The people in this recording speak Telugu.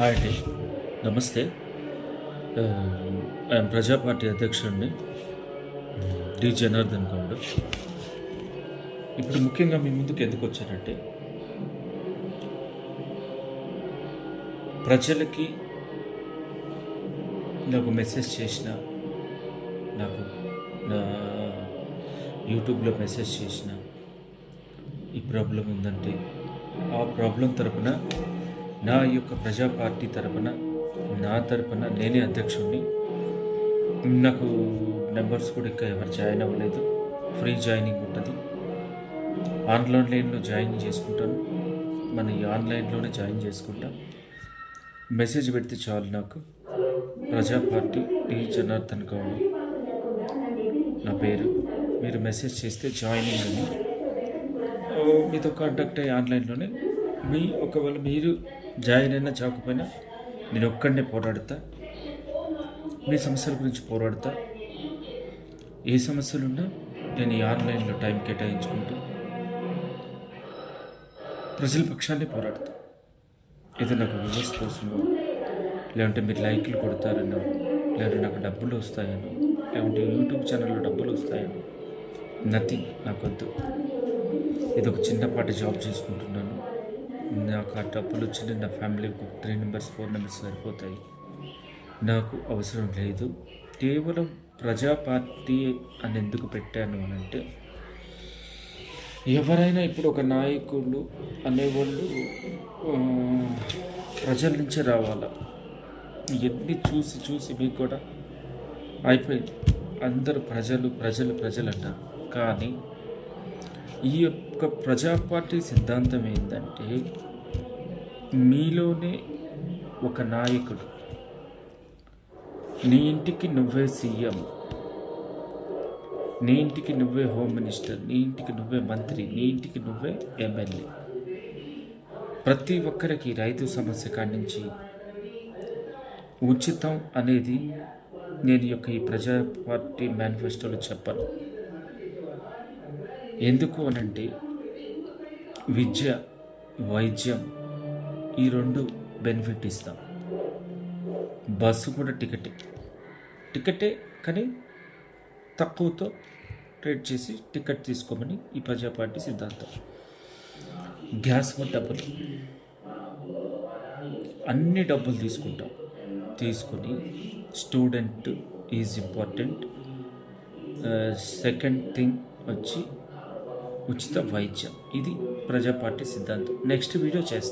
హాయ్ అండి. నమస్తే. ఐఎమ్ ప్రజా పార్టీ అధ్యక్షుడిని డి. జనార్దన్ గౌడ్. ఇప్పుడు ముఖ్యంగా మీ ముందుకు ఎందుకు వచ్చానంటే, ప్రజలకి నాకు మెసేజ్ చేసిన, నాకు నా యూట్యూబ్లో మెసేజ్ చేసిన ఈ ప్రాబ్లం ఉందంటే, ఆ ప్రాబ్లం తరపున నా యొక్క ప్రజా పార్టీ తరపున, నా తరపున నేనే అధ్యక్షుడిని. నాకు నెంబర్స్ కూడా ఇంకా ఎవరు జాయిన్ అవ్వలేదు. ఫ్రీ జాయినింగ్ ఉంటుంది. ఆన్లైన్లో జాయిన్ చేసుకుంటాను. మన ఈ ఆన్లైన్లోనే జాయిన్ చేసుకుంటాం. మెసేజ్ పెడితే చాలు. నాకు ప్రజా పార్టీ డి. జనార్దన్ గౌడ్ నా పేరు. మీరు మెసేజ్ చేస్తే జాయినింగ్ అని మీతో కాంటాక్ట్ అయ్యి ఆన్లైన్లోనే ఒకవేళ మీరు జాయిన్ అయినా చాకపోయినా నేను ఒక్కడనే పోరాడతా. మీ సమస్యల గురించి పోరాడతా. ఏ సమస్యలున్నా నేను ఈ ఆన్లైన్లో టైం కేటాయించుకుంటూ ప్రజల పక్షాన్ని పోరాడతా. ఇది నాకు వ్యూవర్స్ కోసమో, లేదంటే మీరు లైక్లు కొడతారనో, లేదంటే నాకు డబ్బులు వస్తాయనో, లేదంటే యూట్యూబ్ ఛానల్లో డబ్బులు వస్తాయనో, నథింగ్. నాకొద్దు. ఇది ఒక చిన్నపాటి జాబ్ చేసుకుంటున్నాను. నాకు ఆ డబ్బులు వచ్చిన నా ఫ్యామిలీకి 3 మెంబర్స్ 4 మెంబర్స్ సరిపోతాయి. నాకు అవసరం లేదు. కేవలం ప్రజా పార్టీ అని ఎందుకు పెట్టాను అని అంటే, ఎవరైనా ఇప్పుడు ఒక నాయకులు అనేవాళ్ళు ప్రజల నుంచే రావాలా. ఇవన్నీ చూసి చూసి మీకు కూడా అయిపోయింది. అందరూ ప్రజలు అంటారు. కానీ ఈ యొక్క ప్రజా పార్టీ సిద్ధాంతం ఏంటంటే, మీలోనే ఒక నాయకుడు, నీ ఇంటికి నువ్వే సీఎం, నీ ఇంటికి నువ్వే హోమ్ మినిస్టర్, నీ ఇంటికి నువ్వే మంత్రి, నీ ఇంటికి నువ్వే ఎమ్మెల్యే. ప్రతి ఒక్కరికి రైతు సమస్య కాడి నుంచి ఉచితం అనేది నేను ఈ ప్రజా పార్టీ మేనిఫెస్టోలో చెప్పను. ఎందుకు అనంటే, విద్య, వైద్యం ఈ 2 బెనిఫిట్ ఇస్తాం. బస్సు కూడా టికెటే కానీ తక్కువతో రేట్ చేసి టికెట్ తీసుకోమని ఈ ప్రజా పార్టీ సిద్ధాంతం. గ్యాస్ కూడా డబ్బులు, అన్ని డబ్బులు తీసుకొని student is important. Second thing వచ్చి ఉచిత వైద్యం. ఇది ప్రజా పార్టీ సిద్ధాంతం. నెక్స్ట్ వీడియో చేస్తాను.